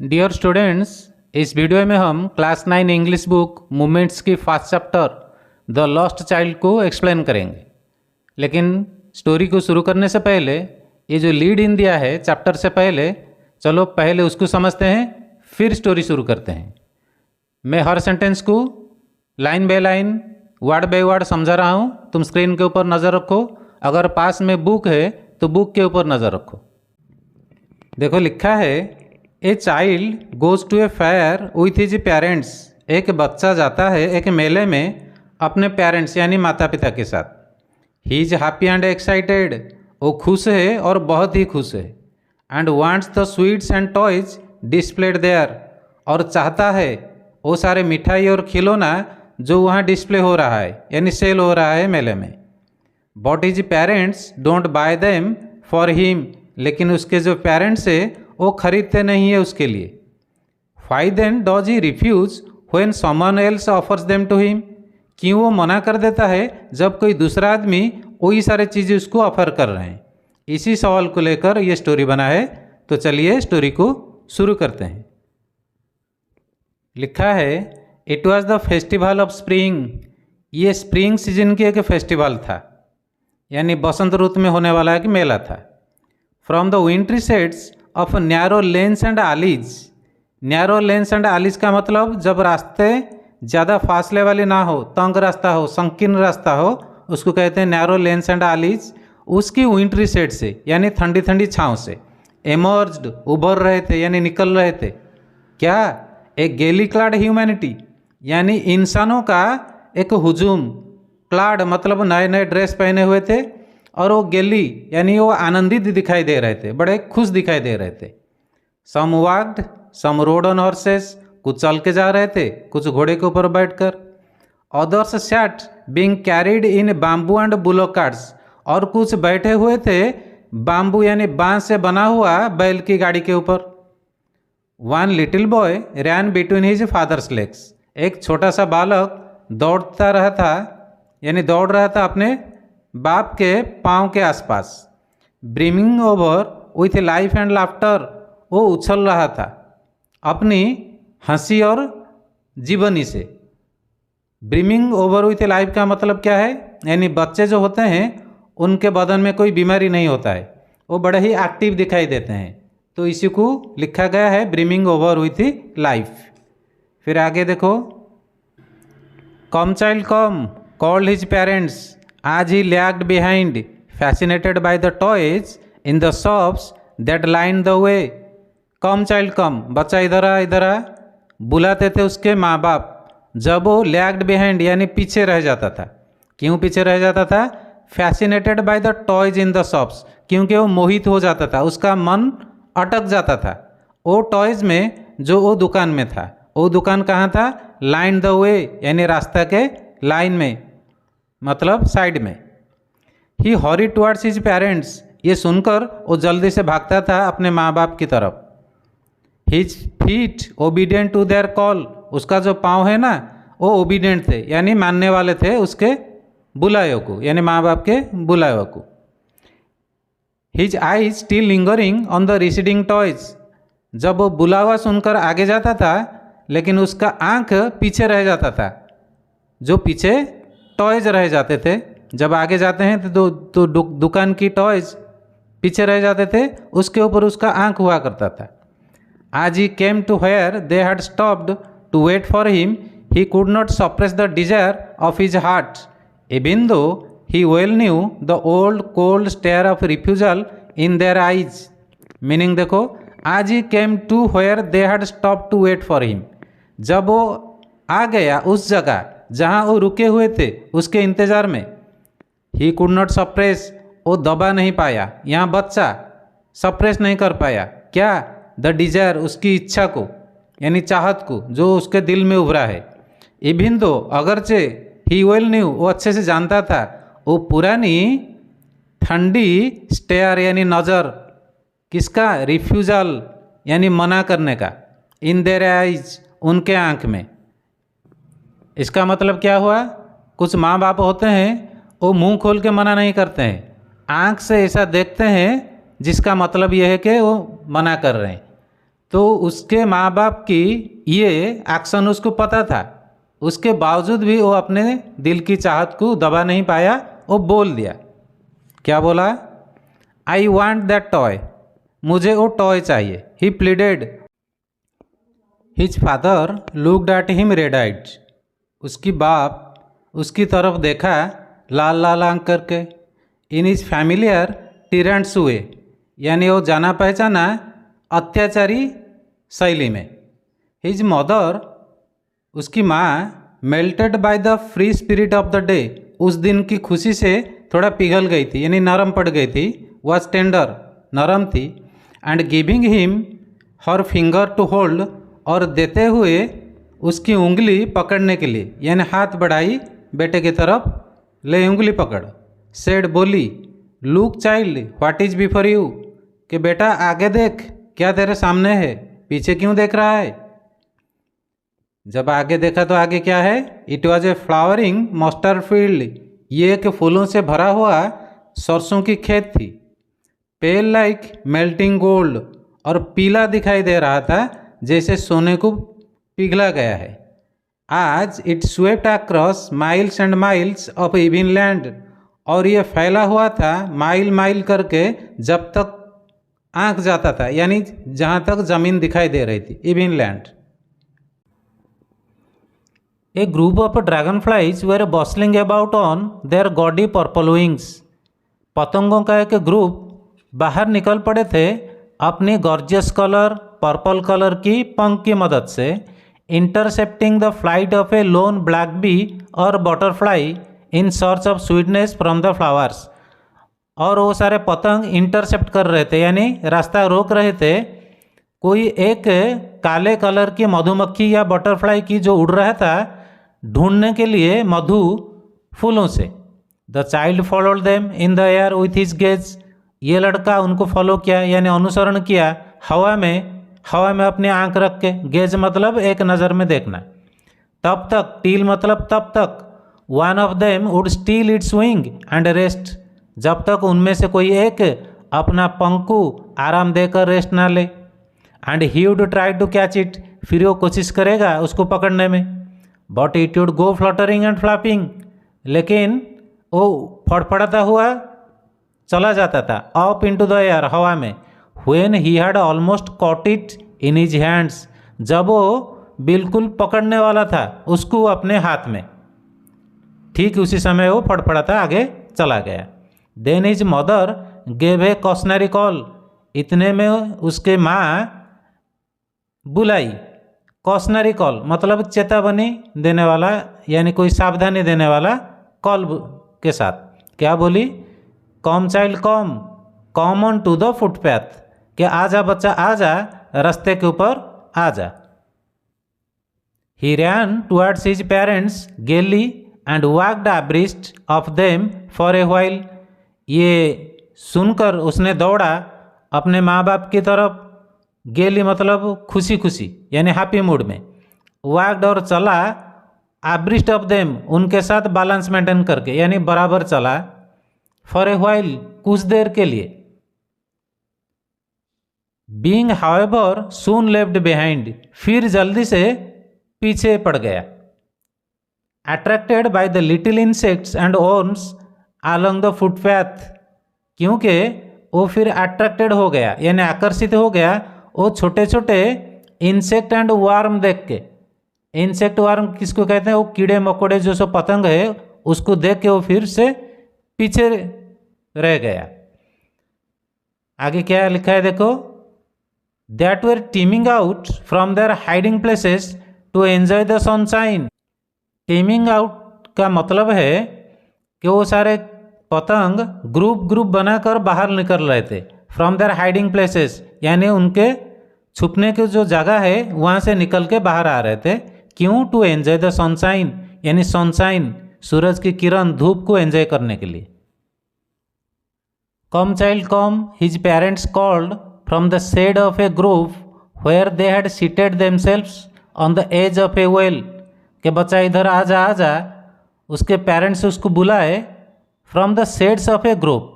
Dear students, इस video में हम क्लास 9 इंग्लिश बुक मूवमेंट्स की first chapter the lost child को एक्सप्लेन करेंगे। लेकिन स्टोरी को शुरू करने से पहले ये जो लीड इन दिया है चैप्टर से पहले, चलो पहले उसको समझते हैं, फिर स्टोरी शुरू करते हैं। मैं हर सेंटेंस को line by line, word by word समझा रहा हूँ। तुम स्क्रीन के ऊपर नज़र रखो। अगर पास में बुक है तो बुक के ऊपर नज़र रखो। देखो लिखा है, a child goes to a fair with his parents. एक बच्चा जाता है एक मेले में अपने पेरेंट्स यानी माता पिता के साथ। He is happy and excited, वो खुश है और बहुत ही खुश है। And wants the sweets and toys displayed there, और चाहता है वो सारे मिठाई और खिलौना जो वहाँ डिस्प्ले हो रहा है यानी सेल हो रहा है मेले में। But his parents don't buy them for him, लेकिन उसके जो पेरेंट्स है वो खरीदते नहीं है उसके लिए। Why then does he refuse when someone else offers them to him, क्यों वो मना कर देता है जब कोई दूसरा आदमी वही सारे चीज़ें उसको ऑफर कर रहे हैं। इसी सवाल को लेकर ये स्टोरी बना है। तो चलिए स्टोरी को शुरू करते हैं। लिखा है, it was the festival of spring. ये स्प्रिंग सीजन की एक फेस्टिवल था, यानी बसंत ऋतु में होने वाला एक मेला था। From the wintry sets of narrow lanes and alleys. Narrow lanes and alleys का मतलब जब रास्ते ज़्यादा फासले वाले ना हो, तंग रास्ता हो, संकीर्ण रास्ता हो, उसको कहते हैं नैरो लेन्स एंड आलीज। उसकी विंट्री सेट से यानी ठंडी ठंडी छाँव से एमर्ज्ड उभर रहे थे यानी निकल रहे थे। क्या? एक गेली क्लाड ह्यूमैनिटी, यानी इंसानों का एक हुजूम। क्लाड मतलब नए नए ड्रेस पहने हुए थे, और वो गेली यानी वो आनंदित दिखाई दे रहे थे, बड़े खुश दिखाई दे रहे थे। Some walked, some rode on horses, कुछ चल के जा रहे थे, कुछ घोड़े के ऊपर बैठकर। Others sat being carried in bamboo and bullock carts, और कुछ बैठे हुए थे बाम्बू यानी बांस से बना हुआ बैल की गाड़ी के ऊपर। वन लिटिल बॉय रैन बिटवीन हिज फादर्स लेग्स। एक छोटा सा बालक दौड़ता रहा था यानी दौड़ रहा था अपने बाप के पाँव के आसपास। Brimming over with life and laughter, वो उछल रहा था अपनी हंसी और जीवनी से। ब्रिमिंग ओवर विथ लाइफ का मतलब क्या है? यानी बच्चे जो होते हैं उनके बदन में कोई बीमारी नहीं होता है, वो बड़े ही एक्टिव दिखाई देते हैं। तो इसी को लिखा गया है ब्रिमिंग ओवर विथ लाइफ। फिर आगे देखो, come child come called his parents as he lagged behind, fascinated by the toys in the shops that lined the way. Come child come, बच्चा इधर आ इधर आ, बुलाते थे उसके माँ बाप जब वो लैग्ड बिहाइंड यानी पीछे रह जाता था। क्यों पीछे रह जाता था? Fascinated by the toys in the shops, क्योंकि वो मोहित हो जाता था, उसका मन अटक जाता था वो टॉयज में जो वो दुकान में था। वो दुकान कहाँ था? लाइन द वे यानी रास्ता के लाइन में, मतलब साइड में। ही हॉरी टुवर्ड्स हिज पेरेंट्स, ये सुनकर वो जल्दी से भागता था अपने माँ बाप की तरफ। His feet obedient to their call, उसका जो पाँव है ना वो ओबीडियंट थे यानी मानने वाले थे उसके बुलायों को, यानी माँ बाप के बुलायों को। His eyes still lingering on the receding toys, जब वो बुलावा सुनकर आगे जाता था लेकिन उसका आँख पीछे रह जाता था। जो पीछे टॉयज रह जाते थे, जब आगे जाते हैं तो दुकान की टॉयज पीछे रह जाते थे, उसके ऊपर उसका आंख हुआ करता था। As he came to where they had stopped to wait for him, he could not suppress the desire of his heart even though he well knew the old cold stare of refusal in their eyes. Meaning देखो, as he came to where they had stop to wait for him, जब वो आ गया उस जगह जहाँ वो रुके हुए थे उसके इंतज़ार में। ही कुड नॉट सप्रेस, वो दबा नहीं पाया, यहाँ बच्चा सप्रेस नहीं कर पाया। क्या? द डिजायर, उसकी इच्छा को यानी चाहत को जो उसके दिल में उभरा है। इवन दो, अगरचे, ही वेल न्यू, वो अच्छे से जानता था, वो पुरानी ठंडी स्टेयर यानी नज़र, किसका? रिफ्यूजल यानी मना करने का। इन देयर आइज, उनके आँख में। इसका मतलब क्या हुआ? कुछ माँ बाप होते हैं वो मुंह खोल के मना नहीं करते हैं, आँख से ऐसा देखते हैं जिसका मतलब यह है कि वो मना कर रहे हैं। तो उसके माँ बाप की ये एक्शन उसको पता था, उसके बावजूद भी वो अपने दिल की चाहत को दबा नहीं पाया, वो बोल दिया। क्या बोला? आई वॉन्ट दैट टॉय, मुझे वो टॉय चाहिए। He pleaded. His father looked at him red eyed, उसकी बाप उसकी तरफ देखा लाल लाल आंख करके। इन हिज फैमिलियर टिरेंट्स हुए, यानी वो जाना पहचाना अत्याचारी शैली में। हिज मदर, उसकी माँ, melted by the free spirit of the day, उस दिन की खुशी से थोड़ा पिघल गई थी, यानी नरम पड़ गई थी। वॉज टेंडर, नरम थी। And giving him her finger to hold, और देते हुए उसकी उंगली पकड़ने के लिए, यानी हाथ बढ़ाई बेटे की तरफ, ले उंगली पकड़। सेड, बोली, look child what is before you, कि बेटा आगे देख, क्या तेरे सामने है, पीछे क्यों देख रहा है। जब आगे देखा तो आगे क्या है? It was a flowering mustard field, ये एक फूलों से भरा हुआ सरसों की खेत थी। पेल लाइक मेल्टिंग गोल्ड, और पीला दिखाई दे रहा था जैसे सोने को पिघला गया है। आज it swept across miles and miles of even land, और ये फैला हुआ था माइल माइल करके, जब तक आंख जाता था, यानी जहाँ तक ज़मीन दिखाई दे रही थी, even land. A group of dragon flies were bustling about on their gaudy purple wings, पतंगों का एक ग्रुप बाहर निकल पड़े थे अपनी गॉर्जियस कलर, पर्पल कलर की पंख की मदद से, intercepting the flight of a lone black bee or butterfly in search of sweetness from the flowers. और वो सारे पतंग इंटरसेप्ट कर रहे थे, यानी रास्ता रोक रहे थे कोई एक काले कलर की मधुमक्खी या बटरफ्लाई की जो उड़ रहा था, ढूंढने के लिए मधु फूलों से। The child followed them in the air with his gaze, ये लड़का उनको फॉलो किया, यानी अनुसरण किया हवा में अपनी आंख रख के। गेज मतलब एक नज़र में देखना। तब तक, टील मतलब तब तक, one of them would steel it's wing and rest, जब तक उनमें से कोई एक अपना पंख को आराम देकर रेस्ट ना ले। And he would try to catch it, फिर वो कोशिश करेगा उसको पकड़ने में। But it would go fluttering and flapping, लेकिन वो फड़फड़ाता हुआ चला जाता था अप इनटू द एयर, हवा में। When he had almost caught it in his hands, जब वो बिल्कुल पकड़ने वाला था उसको अपने हाथ में, ठीक उसी समय वो फड़फड़ाता आगे चला गया। Then his mother gave a cautionary call, इतने में उसके माँ बुलाई। कॉशनरी कॉल मतलब चेतावनी देने वाला, यानी कोई सावधानी देने वाला कॉल के साथ। क्या बोली? Come child come, come on to the footpath, कि आजा बच्चा आजा, रास्ते के ऊपर आजा। He ran towards his parents gaily and walked abreast of them for a while, ये सुनकर उसने दौड़ा अपने माँ बाप की तरफ। गेली मतलब खुशी खुशी, यानी हैप्पी मूड में। वॉक्ड और चला, अब्रिस्ट ऑफ देम उनके साथ बैलेंस मेंटेन करके, यानी बराबर चला। फॉर ए व्हाइल कुछ देर के लिए। बीइंग हाउएवर सून लेफ्ट बिहाइंड, फिर जल्दी से पीछे पड़ गया। Attracted by the little insects and worms along the footpath, क्योंकि वो फिर अट्रैक्टेड हो गया, यानी आकर्षित हो गया वो छोटे छोटे इंसेक्ट एंड वर्म देख के। इंसेक्ट वर्म किसको कहते हैं? वो कीड़े मकोड़े जो सो पतंग है, उसको देख के वो फिर से पीछे रह गया। आगे क्या लिखा है देखो, that were teeming out from their hiding places to enjoy the sunshine. Teeming out का मतलब है कि वो सारे पतंग ग्रुप बनाकर बाहर निकल रहे थे। फ्रॉम देयर हाइडिंग प्लेसेस यानी उनके छुपने की जो जगह है वहाँ से निकल के बाहर आ रहे थे। क्यों? टू एंजॉय द सनशाइन, यानी सनशाइन सूरज की किरण, धूप को एंजॉय करने के लिए। Come child come, his parents called from the shade of a grove where they had seated themselves on the edge of a well, के बच्चा इधर आजा आजा। उसके पेरेंट्स उसको बुलाए from the shades of a grove,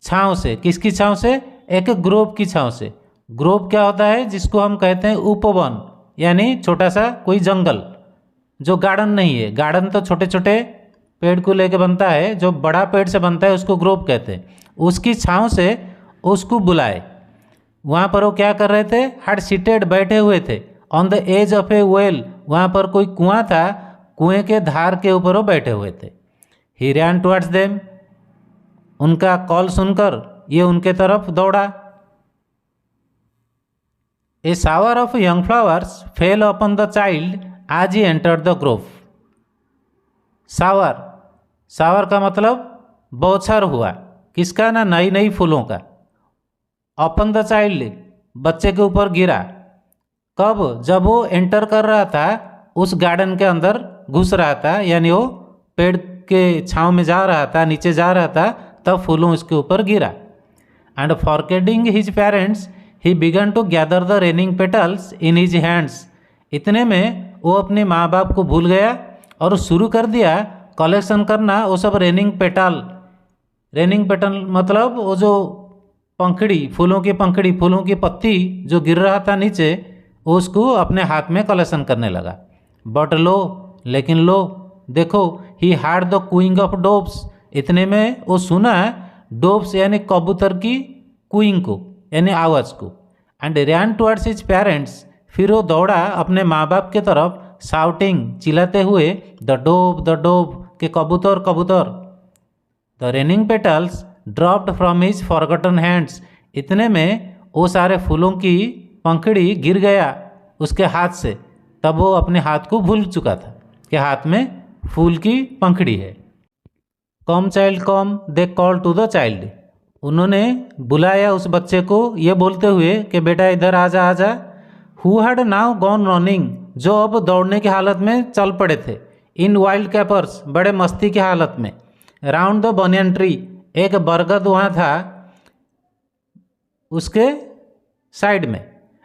छाँव से। किसकी छाँव से? एक ग्रोव की छाँव से। ग्रोव क्या होता है? जिसको हम कहते हैं उपवन, यानी छोटा सा कोई जंगल, जो गार्डन नहीं है। गार्डन तो छोटे छोटे पेड़ को लेके बनता है, जो बड़ा पेड़ से बनता है उसको ग्रोव कहते हैं। उसकी छाँव से उसको बुलाए। वहाँ पर वो क्या कर रहे थे? हैड सीटेड, बैठे हुए थे। On the edge of a well, वहाँ पर कोई कुआं था, कुएं के धार के ऊपर वो बैठे हुए थे। ही रैन टुवर्ड्स देम, उनका कॉल सुनकर ये उनके तरफ दौड़ा। A shower of young flowers fell upon the child as he entered the grove. Shower, shower का मतलब बौछार हुआ, किसका? ना नई नई फूलों का। अपॉन द चाइल्ड, बच्चे के ऊपर गिरा। कब? जब वो एंटर कर रहा था, उस गार्डन के अंदर घुस रहा था, यानी वो पेड़ के छांव में जा रहा था, नीचे जा रहा था, तब फूलों उसके ऊपर गिरा। And forgetting his parents he began to gather the raining petals in his hands. इतने में वो अपने माँ बाप को भूल गया और शुरू कर दिया कलेक्शन करना वो सब रेनिंग पेटल। रेनिंग पेटल मतलब वो जो पंखड़ी, फूलों की पंखड़ी, फूलों की पत्ती जो गिर रहा था नीचे, उसको अपने हाथ में कलेक्शन करने लगा। बट लो, लेकिन लो, देखो, ही हार्ड द कूइंग ऑफ डोव्स। इतने में वो सुना डोव्स यानी कबूतर की कूइंग को, यानी आवाज़ को। And ran towards his parents, फिर वो दौड़ा अपने माँ बाप के तरफ, शाउटिंग, चिल्लाते हुए, द डोव, के कबूतर कबूतर। The raining petals dropped from his forgotten hands. इतने में वो सारे फूलों की पंखड़ी गिर गया उसके हाथ से। तब वो अपने हाथ को भूल चुका था कि हाथ में फूल की पंखड़ी है। Come child come, they call to the child. उन्होंने बुलाया उस बच्चे को ये बोलते हुए कि बेटा इधर आजा आजा। Who had now gone running, जो अब दौड़ने की हालत में चल पड़े थे। इन वाइल्ड कैपर्स, बड़े मस्ती की हालत में। राउंड द बनियन ट्री, एक बरगद वहाँ था उसके साइड में।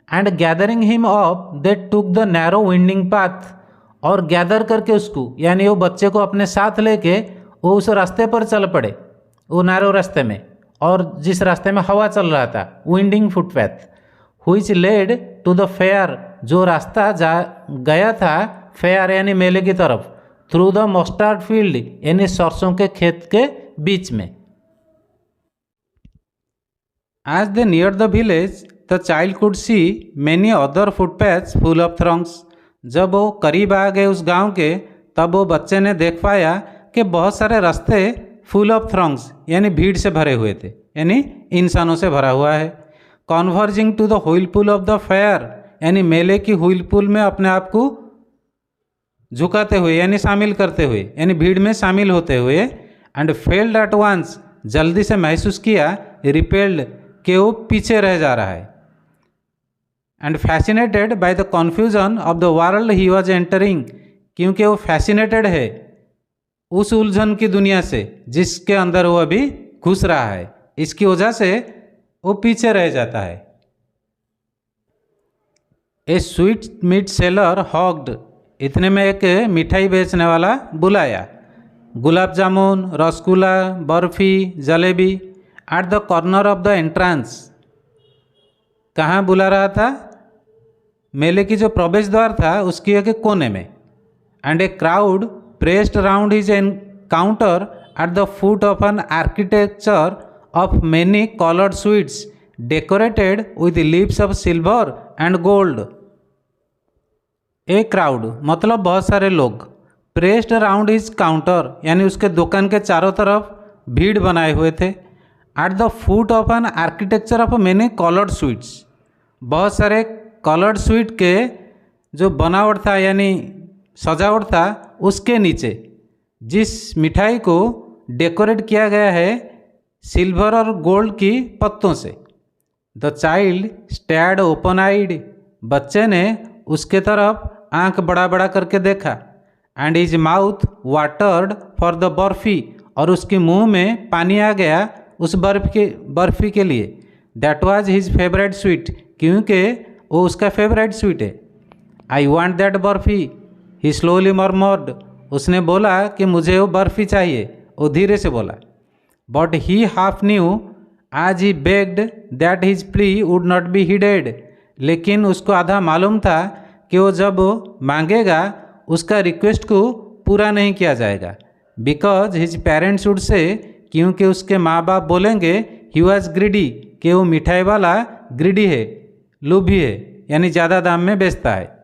And gathering him up they took the narrow winding path, और गैदर करके उसको, यानी वो बच्चे को अपने साथ लेके वो उस रास्ते पर चल पड़े, वो नैरो रास्ते में, और जिस रास्ते में हवा चल रहा था, winding footpath. Which led to the fair, जो रास्ता जा गया था फेयर यानी मेले की तरफ। थ्रू द मस्टर्ड फील्ड, यानी सरसों के खेत के बीच में। As they neared the village, the child could see many other footpaths full of throngs. जब वो करीब आ गए उस गांव के, तब वो बच्चे ने देख पाया कि बहुत सारे रास्ते फुल ऑफ थ्रॉन्ग्स यानी भीड़ से भरे हुए थे, यानी इंसानों से भरा हुआ है। Converging to the whirlpool of the fair, यानी मेले की व्हीलपुल में अपने आप को झुकाते हुए, यानी शामिल करते हुए, यानी भीड़ में शामिल होते हुए। एंड फेल्ड एट वंस, जल्दी से महसूस किया, रिपेल्ड, कि वो पीछे रह जा रहा है। And fascinated by the confusion of the world he was entering, क्योंकि वो फैसिनेटेड है उस उलझन की दुनिया से जिसके अंदर वो अभी घुस रहा है, इसकी वजह से वो पीछे रह जाता है। A sweetmeat seller hawked, इतने में एक मिठाई बेचने वाला बुलाया। Gulab jamun, rasgulla, barfi, jalebi. At the corner of the entrance, कहाँ बुला रहा था? मेले की जो प्रवेश द्वार था उसकी एक कोने में। And a crowd pressed round his counter at the foot of an architecture of many coloured sweets decorated with leaves of silver and gold. A crowd मतलब बहुत सारे लोग, प्रेस्ड राउंड हिज काउंटर यानी उसके दुकान के चारों तरफ भीड़ बनाए हुए थे। At the foot of an architecture of many coloured sweets, बहुत सारे कलर्ड स्वीट के जो बनावट था यानी सजावट था, उसके नीचे जिस मिठाई को डेकोरेट किया गया है सिल्वर और गोल्ड की पत्तों से। द चाइल्ड स्टैड ओपन आइड, बच्चे ने उसके तरफ आंख बड़ा बड़ा करके देखा। And his mouth watered for the barfi, और उसके मुंह में पानी आ गया उस बर्फी के लिए। That was his favourite sweet, क्योंकि वो उसका फेवरेट स्वीट है। I want that barfi, he slowly murmured, उसने बोला कि मुझे वो बर्फी चाहिए, वो धीरे से बोला। But he half knew as he begged that his plea would not be heeded, लेकिन उसको आधा मालूम था कि वो जब मांगेगा उसका रिक्वेस्ट को पूरा नहीं किया जाएगा। Because his parents would say, क्योंकि उसके माँ बाप बोलेंगे ही वॉज ग्रीडी, कि वो मिठाई वाला ग्रीडी है, लोभी है, यानी ज़्यादा दाम में बेचता है।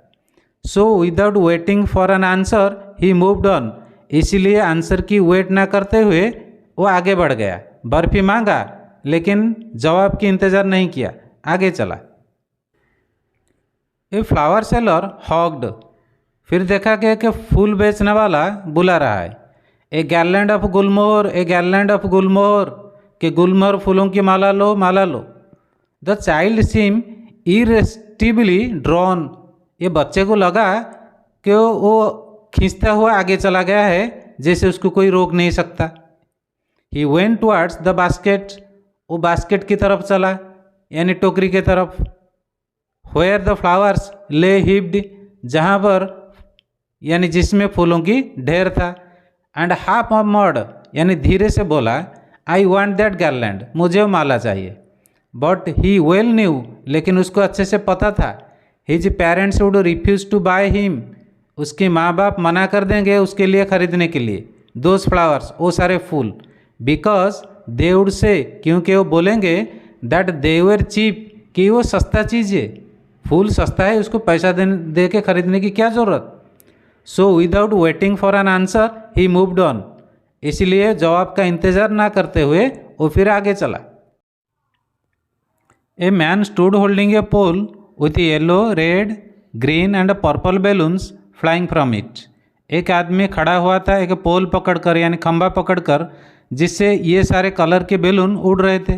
So without waiting for an answer he moved on, इसीलिए आंसर की वेट ना करते हुए वो आगे बढ़ गया। बर्फी मांगा लेकिन जवाब की इंतज़ार नहीं किया, आगे चला। ए फ्लावर सेलर हॉग्ड, फिर देखा गया कि फूल बेचने वाला बुला रहा है। ए गैरलैंड ऑफ गुलमोहर, ए गैरलैंड ऑफ गुलमोहर, कि गुलमोहर फूलों की माला लो, माला लो। द चाइल्ड सीम इरेस्टिबली ड्रॉन, ये बच्चे को लगा कि वो खींचता हुआ आगे चला गया है, जैसे उसको कोई रोक नहीं सकता। He went towards the basket, वो बास्केट की तरफ चला, यानी टोकरी की तरफ। वेयर द फ्लावर्स ले हिप्ड, जहाँ पर यानी जिसमें फूलों की ढेर था। एंड हाफ मर्ड, यानी धीरे से बोला आई वांट दैट गार्लैंड, मुझे वो माला चाहिए। बट ही वेल न्यू, लेकिन उसको अच्छे से पता था his parents would refuse to buy him, उसके माँ बाप मना कर देंगे उसके लिए खरीदने के लिए दोज फ्लावर्स, वो सारे फूल। बिकॉज दे वुड से, क्योंकि वो बोलेंगे दैट दे वर चीप, कि वो सस्ता चीज़ है, फूल सस्ता है, उसको पैसा दे के खरीदने की क्या ज़रूरत। So without waiting for an answer he moved on, इसलिए जवाब का इंतज़ार ना करते हुए वो फिर आगे चला। A man stood holding a pole with yellow, red, green and purple balloons flying from it, एक आदमी खड़ा हुआ था एक पोल पकड़कर, यानी खंभा पकड़कर, जिससे ये सारे कलर के बैलून उड़ रहे थे।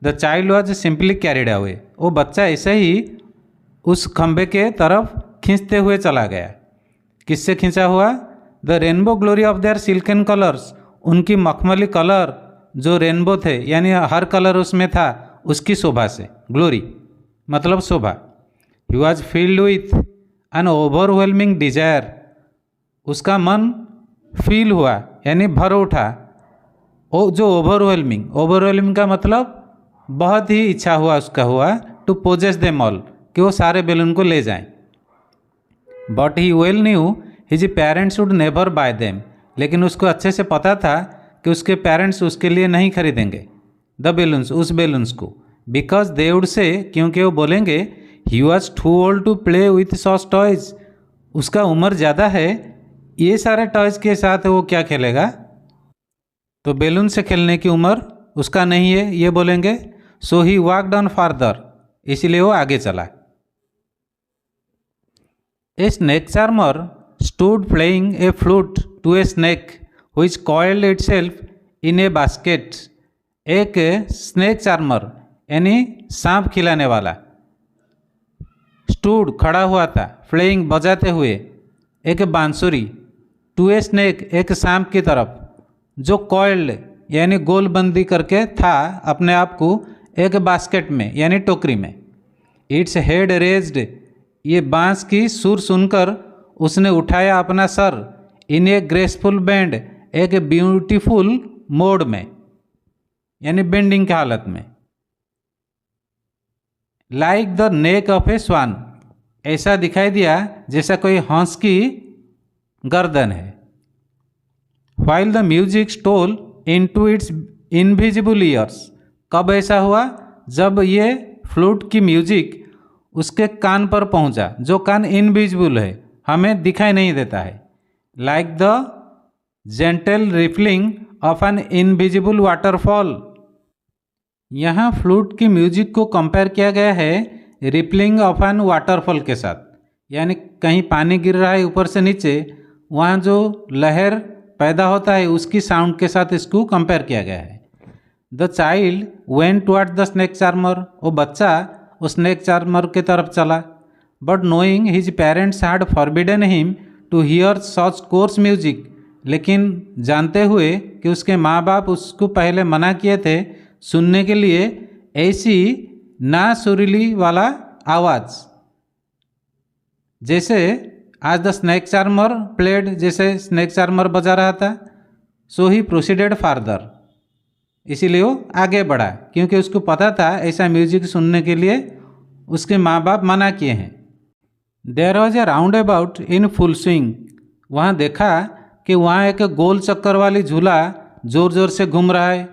The child was simply carried away, वो बच्चा ऐसे ही उस खंभे के तरफ खींचते हुए चला गया। किससे खींचा हुआ? The rainbow glory of their silken colours, उनकी मखमली कलर जो रेनबो थे, यानी हर कलर उसमें था, उसकी शोभा से। ग्लोरी मतलब शोभा। He was filled with an overwhelming desire, उसका मन फील हुआ यानी भर उठा। ओ जो ओवरवेलमिंग का मतलब बहुत ही इच्छा हुआ उसका हुआ, टू पोजेस देम ऑल, कि वो सारे बैलून को ले जाएं। But he well new his parents would never bye them, लेकिन उसको अच्छे से पता था कि उसके पेरेंट्स उसके लिए नहीं खरीदेंगे द बैलून्स, उस बैलून्स को। बिकॉज दे वुड से, क्योंकि वो बोलेंगे he was too old to play with such toys, उसका उम्र ज़्यादा है, ये सारे टॉयज के साथ वो क्या खेलेगा, तो बैलून से खेलने की उम्र उसका नहीं है, ये बोलेंगे। So he walked on farther, इसलिए वो आगे चला। A snake charmer stood playing a flute to a snake which coiled itself in a basket, एक स्नेक चार्मर यानी सांप खिलाने वाला स्टूड खड़ा हुआ था, प्लेइंग बजाते हुए एक बांसुरी, टू ए स्नेक एक सांप की तरफ, जो कॉइल्ड यानी गोलबंदी करके था अपने आप को एक बास्केट में यानी टोकरी में। इट्स हेड रेज्ड, ये बांस की सुर सुनकर उसने उठाया अपना सर, इन ए ग्रेसफुल बैंड, एक ब्यूटीफुल मोड में यानी बेंडिंग की हालत में। Like the neck of a swan, ऐसा दिखाई दिया जैसा कोई हंस की गर्दन है। While the music stole into its invisible ears, कब ऐसा हुआ? जब ये फ्लूट की म्यूजिक उसके कान पर पहुंचा, जो कान इनविजिबल है, हमें दिखाई नहीं देता है। Like the gentle रिफलिंग of an invisible waterfall, यहाँ फ्लूट की म्यूजिक को कंपेयर किया गया है रिपलिंग ऑफ एन वाटरफॉल के साथ, यानी कहीं पानी गिर रहा है ऊपर से नीचे, वहाँ जो लहर पैदा होता है उसकी साउंड के साथ इसको कंपेयर किया गया है। The child went toward the snake charmer, वो बच्चा उस स्नेक चार्मर की तरफ चला। But knowing his parents had forbidden him to hear such coarse music, लेकिन जानते हुए कि उसके माँ बाप उसको पहले मना किए थे सुनने के लिए ऐसी ना सुरीली वाला आवाज़, जैसे आज द स्नेक चार्मर प्लेड, जैसे स्नेक चार्मर बजा रहा था। सो ही प्रोसीडेड फार्दर, इसीलिए वो आगे बढ़ा, क्योंकि उसको पता था ऐसा म्यूजिक सुनने के लिए उसके माँ बाप मना किए हैं। There was a roundabout in full swing. वहाँ देखा कि वहाँ एक गोल चक्कर वाली झूला ज़ोर ज़ोर से घूम रहा है।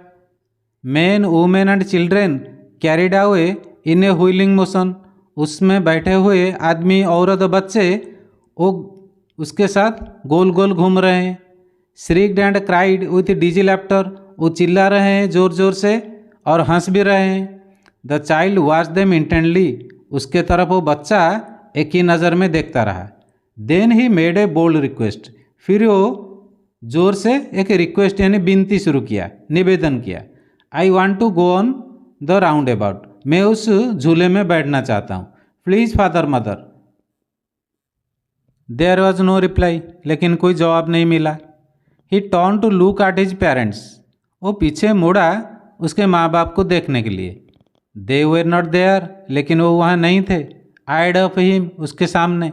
Man women and children carried away in A wheeling motion. उसमें बैठे हुए आदमी, औरत, बच्चे वो उसके साथ गोल गोल घूम रहे हैं। श्रीक्ड and cried with digi laughter. वो चिल्ला रहे हैं ज़ोर ज़ोर से और हंस भी रहे हैं। The child watch them intently. उसके तरफ वो बच्चा एक ही नज़र में देखता रहा। Then he made a bold request. फिर वो जोर से एक रिक्वेस्ट यानी विनती शुरू किया, निवेदन किया। I want to go on the roundabout. मैं उस झूले में बैठना चाहता हूँ। Please father mother. There was no reply. लेकिन कोई जवाब नहीं मिला। He turn to look at his parents. वो पीछे मुड़ा उसके माँ बाप को देखने के लिए। दे वर नॉट देयर। लेकिन वो वहाँ नहीं थे। आइड ऑफ हिम, उसके सामने।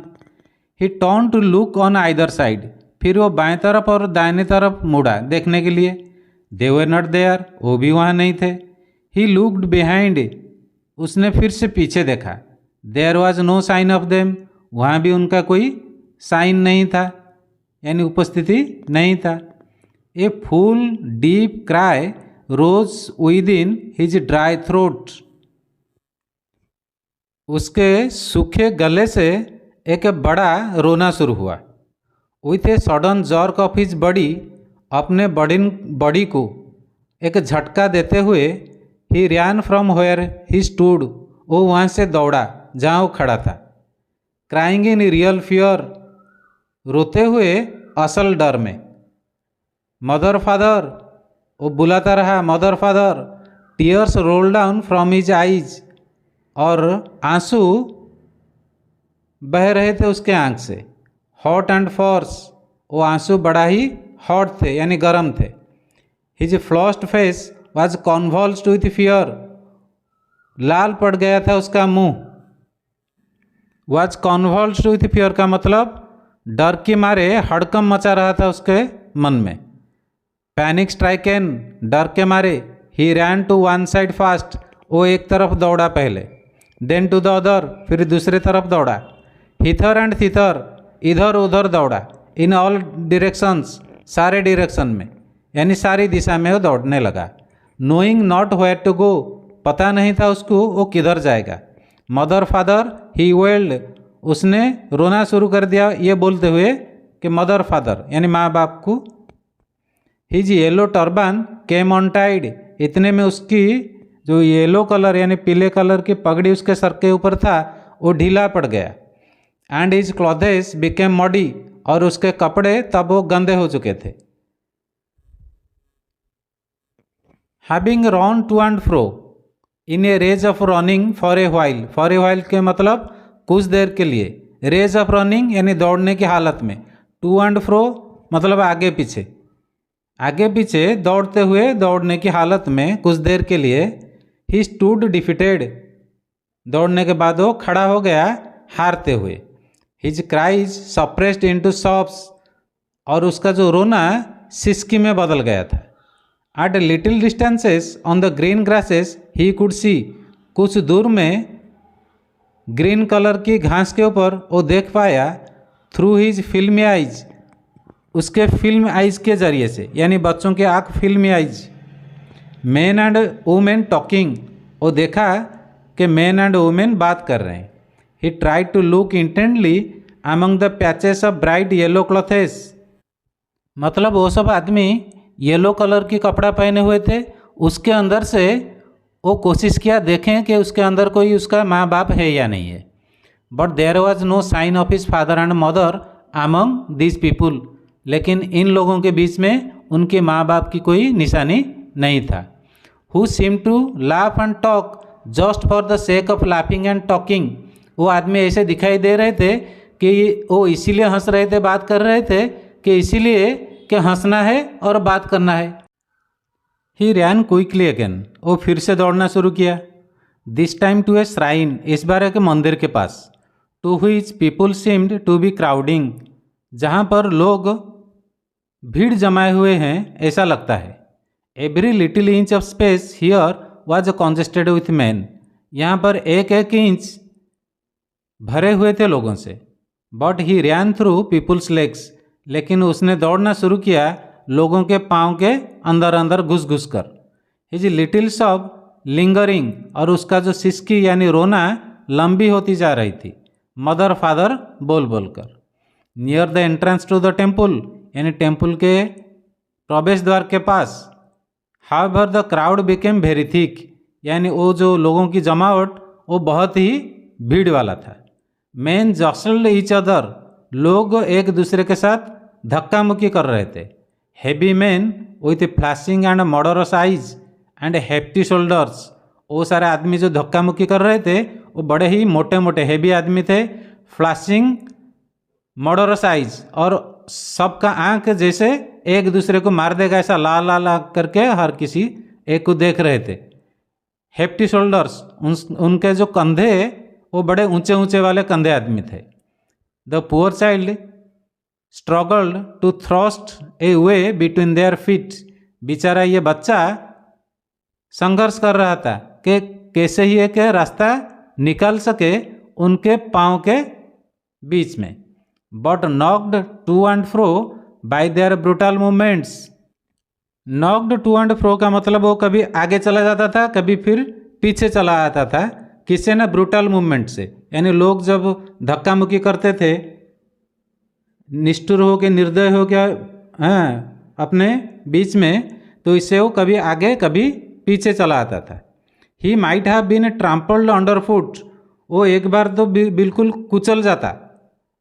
He turn to look on either side. फिर वो बाएं तरफ और दाहिने तरफ मुड़ा देखने के लिए। दे वर नॉट देयर, वो भी वहाँ नहीं थे। He looked behind. उसने फिर से पीछे देखा। There was no sign of them. वहाँ भी उनका कोई साइन नहीं था, यानी उपस्थिति नहीं था। A full deep cry rose within his dry throat. उसके सूखे गले से एक बड़ा रोना शुरू हुआ। With a sudden jerk of his body. अपने बॉडी को एक झटका देते हुए he ran from where he stood. वो वहाँ से दौड़ा जहाँ वो खड़ा था। Crying in real fear. रोते हुए असल डर में। मदर फादर, वो बुलाता रहा, mother father. Tears roll down from his eyes. और आंसू बह रहे थे उसके आंख से। Hot and fierce. वो आंसू बड़ा ही हॉट थे, यानी गर्म थे। His flushed face was convulsed with fear. लाल पड़ गया था उसका मुंह। वाज कॉन्वॉल्स्ड विथ फियर का मतलब डर के मारे हड़कंप मचा रहा था उसके मन में। पैनिक स्ट्राइकन, डर के मारे। He ran to one side fast. वो एक तरफ दौड़ा पहले। देन टू द अदर, फिर दूसरे तरफ दौड़ा। हिथर एंड थिथर, इधर उधर दौड़ा। इन ऑल डिरेक्शंस, सारे डिरेक्शन में, यानी सारी दिशा में वो दौड़ने लगा। Knowing not where to go, पता नहीं था उसको वो किधर जाएगा। मदर फादर ही वेल्ड, उसने रोना शुरू कर दिया ये बोलते हुए कि मदर फादर यानी माँ बाप को। His yellow turban came untied. इतने में उसकी जो येलो कलर यानी पीले कलर की पगड़ी उसके सर के ऊपर था वो ढीला पड़ गया। And his clothes became muddy, और उसके कपड़े तब वो गंदे हो चुके थे। Having run to and fro in a rage of running for a while. For a while के मतलब कुछ देर के लिए। रेज ऑफ रनिंग यानी दौड़ने की हालत में। टू एंड फ्रो मतलब आगे पीछे। आगे पीछे दौड़ते हुए, दौड़ने की हालत में कुछ देर के लिए। ही स्टूड डिफिटेड, दौड़ने के बाद वो खड़ा हो गया हारते हुए। His cries suppressed into sobs, और उसका जो रोना सिसकी में बदल गया था। At little distances on the green grasses he could see, कुछ दूर में ग्रीन कलर की घास के ऊपर वो देख पाया। थ्रू हिज फिल्मी आइज, उसके फिल्म आइज के जरिए से, यानी बच्चों के आँख फिल्मी eyes. Man and women talking, वो देखा कि मैन एंड वुमेन बात कर रहे हैं। He tried to look intently among the patches of bright yellow clothes, मतलब वो सब आदमी येलो कलर की कपड़ा पहने हुए थे। उसके अंदर से वो कोशिश किया देखें कि उसके अंदर कोई उसका माँ बाप है या नहीं है। But there was no sign of his father and mother among this people, लेकिन इन लोगों के बीच में उनके माँ बाप की कोई निशानी नहीं था। Who seem to laugh and talk just for the sake of laughing and talking, वो आदमी ऐसे दिखाई दे रहे थे कि वो इसीलिए हंस रहे थे, बात कर रहे थे कि इसीलिए कि हंसना है और बात करना है। ही रैन क्विकली अगेन, वो फिर से दौड़ना शुरू किया। This time to a shrine, इस बार एक मंदिर के पास। To which people seemed to be crowding, जहाँ पर लोग भीड़ जमाए हुए हैं ऐसा लगता है। Every little inch of space here was congested with man. यहाँ पर एक एक इंच भरे हुए थे लोगों से। But he ran through people's legs, लेकिन उसने दौड़ना शुरू किया लोगों के पाँव के अंदर अंदर घुस घुस कर। हिज लिटिल सब लिंगरिंग, और उसका जो सिसकी यानी रोना लंबी होती जा रही थी, मदर फादर बोल बोल कर। Near the entrance to the temple, यानी टेम्पल के प्रवेश द्वार के पास। However the crowd became very thick, यानी वो जो लोगों की जमावट वो बहुत ही भीड़ वाला था। मैन जस्ल्ड ईच अदर, लोग एक दूसरे के साथ धक्का मुक्की कर रहे थे। Heavy man with flashing and murderous eyes and hefty shoulders, वो सारे आदमी जो धक्का मुक्की कर रहे थे वो बड़े ही मोटे मोटे हेवी आदमी थे। फ्लैशिंग मर्डरस आइज, और सबका आंख जैसे एक दूसरे को मार देगा ऐसा लाल लाल करके हर किसी एक को देख रहे थे। हेफ्टी शोल्डर्स, उनके जो कंधे वो बड़े ऊंचे ऊंचे वाले कंधे आदमी थे। The poor child struggled to thrust a way between their feet, बेचारा ये बच्चा संघर्ष कर रहा था कि कैसे ही एक रास्ता निकाल सके उनके पाँव के बीच में। But knocked to and fro by their brutal movements. Knocked to and fro का मतलब वो कभी आगे चला जाता था, कभी फिर पीछे चला आता था, किसी ना ब्रूटल मूवमेंट से। यानी लोग जब धक्का मुक्की करते थे, निष्ठुर हो के निर्दय हो गया अपने बीच में, तो इससे वो कभी आगे कभी पीछे चला आता था। He might have been trampled under foot, वो एक बार तो बिल्कुल कुचल जाता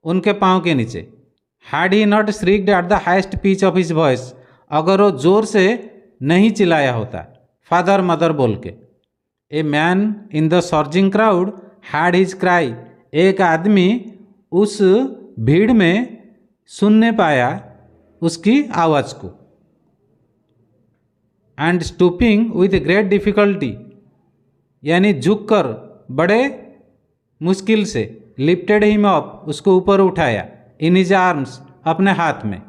उनके पाँव के नीचे। Had he not shrieked at the highest pitch of his voice, अगर वो जोर से नहीं चिल्लाया होता फादर मदर बोल के। A man in the surging crowd had his cry, एक आदमी उस भीड़ में सुनने पाया उसकी आवाज़ को। And stooping with great difficulty, यानी झुककर बड़े मुश्किल से, लिफ्टेड हिम अप, उसको ऊपर उठाया, इन हिज आर्म्स, अपने हाथ में।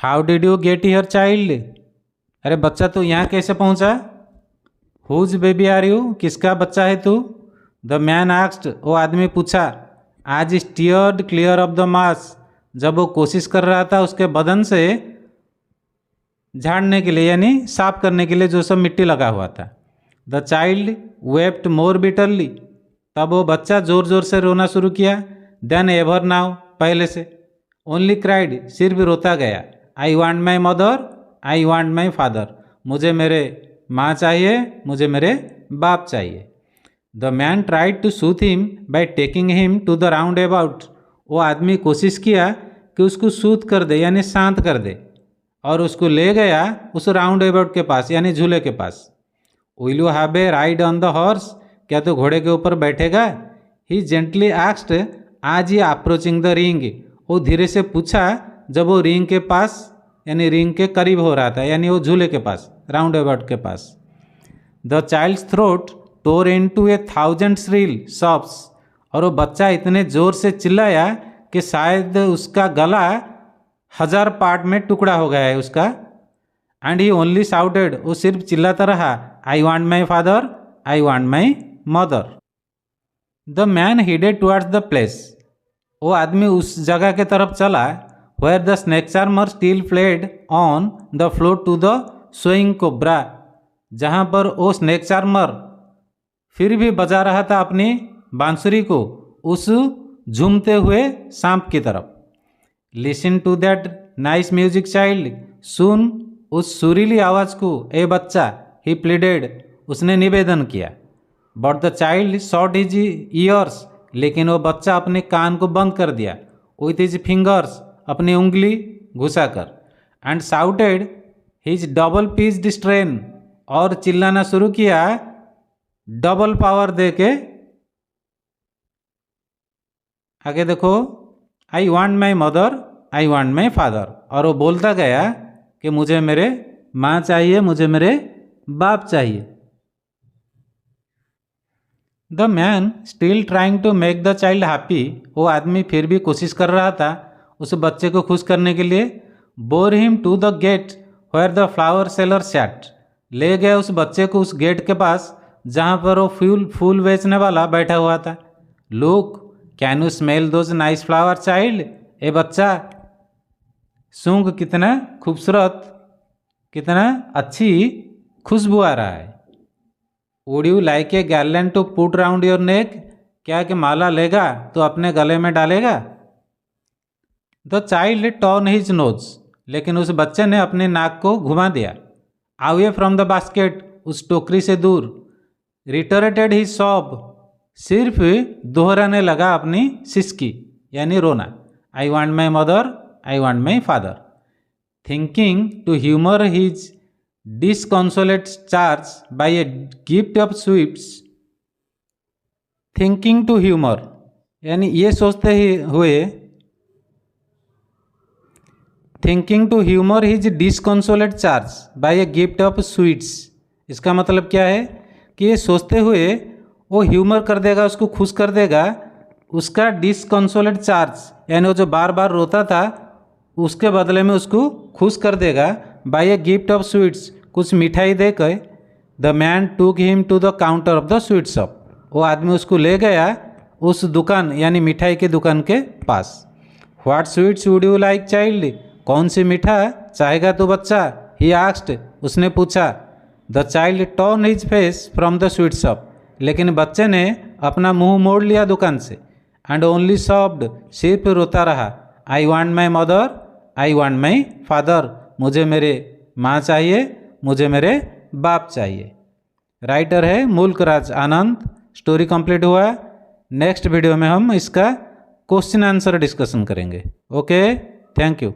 How did you get here child, अरे बच्चा तू यहाँ कैसे पहुँचा। हुज बेबी आर यू, किसका बच्चा है तू। द मैन आस्क्ड, वो आदमी पूछा। आज steered clear of the mass, जब वो कोशिश कर रहा था उसके बदन से झाड़ने के लिए, यानी साफ करने के लिए जो सब मिट्टी लगा हुआ था। The child wept more bitterly, तब वो बच्चा ज़ोर ज़ोर से रोना शुरू किया। देन एवर नाउ, पहले से। ओनली क्राइड, सिर्फ रोता गया। I want my mother, I want my father, मुझे मेरे माँ चाहिए, मुझे मेरे बाप चाहिए। The man tried to soothe him by taking him to the roundabout, वो आदमी कोशिश किया कि उसको सूथ कर दे, यानी शांत कर दे, और उसको ले गया उस राउंड अबाउट के पास, यानी झूले के पास। Will you have a ride on the horse, क्या तो घोड़े के ऊपर बैठेगा। ही जेंटली आस्क्ड आज ही अप्रोचिंग द रिंग, वो धीरे से पूछा जब वो रिंग के पास, यानी रिंग के करीब हो रहा था, यानी वो झूले के पास, राउंड अबाउट के पास। The child's throat tore into ए 1000 श्रील सॉफ्स, और वो बच्चा इतने जोर से चिल्लाया कि शायद उसका गला 1000 पार्ट में टुकड़ा हो गया है उसका। एंड ही ओनली शाउटेड, वो सिर्फ चिल्लाता रहा, I want my father, I want my mother. The man headed towards the place, वो आदमी उस जगह के तरफ चला where the snake charmer still played on the flute to the swing cobra, जहाँ पर वो स्नेक चार्मर फिर भी बजा रहा था अपनी बांसुरी को उस झूमते हुए सांप की तरफ। Listen to that nice music child, सुन उस सुरीली आवाज़ को ए बच्चा, ही प्लीडेड, उसने निवेदन किया। But the child shot his years, लेकिन वो बच्चा अपने कान को बंद कर दिया। विथ हिज फिंगर्स, अपनी उंगली घुसाकर। And shouted his double pitched strain, और चिल्लाना शुरू किया डबल पावर दे के। आगे देखो, आई want my mother, I want my father, और वो बोलता गया कि मुझे मेरे माँ चाहिए, मुझे मेरे बाप चाहिए। The man still trying to make the child happy, वो आदमी फिर भी कोशिश कर रहा था उस बच्चे को खुश करने के लिए। Bore him to the gate where the flower seller sat, ले गया उस बच्चे को उस गेट के पास जहाँ पर वो फूल बेचने वाला बैठा हुआ था। Look, can you smell those nice flower child, ए बच्चा सूंघ, कितना खूबसूरत, कितना अच्छी खुशबू आ रहा है। Would you like a garland to put round your neck, क्या कि माला लेगा तो अपने गले में डालेगा। The child turn his nose, लेकिन उस बच्चे ने अपने नाक को घुमा दिया। अवे फ्रॉम द बास्केट, उस टोकरी से दूर। रिटरेटेड हिज सॉब, सिर्फ दोहराने लगा अपनी सिसकी यानी रोना। I want my mother, I want my father. Thinking to humour his disconsolate charge by a gift of sweets. Thinking to humour यानी ये सोचते ही हुए, thinking to humour his disconsolate charge by a gift of sweets, इसका मतलब क्या है कि ये सोचते हुए वो ह्यूमर कर देगा, उसको खुश कर देगा, उसका डिसकॉन्सोलेट चार्ज यानी वो जो बार बार रोता था उसके बदले में उसको खुश कर देगा। By a gift of sweets, कुछ मिठाई देकर। The man took him to the counter of the sweet shop, वो आदमी उसको ले गया उस दुकान यानी मिठाई की दुकान के पास। What sweets would you like child, कौन सी मिठा चाहेगा तू बच्चा, ही आस्क्ड, उसने पूछा। The child turn his face from the sweet shop, लेकिन बच्चे ने अपना मुंह मोड़ लिया दुकान से। एंड ओनली सॉफ्ड, सिर्फ रोता रहा। I want my mother, I want my father, मुझे मेरे माँ चाहिए, मुझे मेरे बाप चाहिए। राइटर है मुल्क राज आनंद। स्टोरी कंप्लीट हुआ। नेक्स्ट वीडियो में हम इसका क्वेश्चन आंसर डिस्कशन करेंगे। Okay, thank you.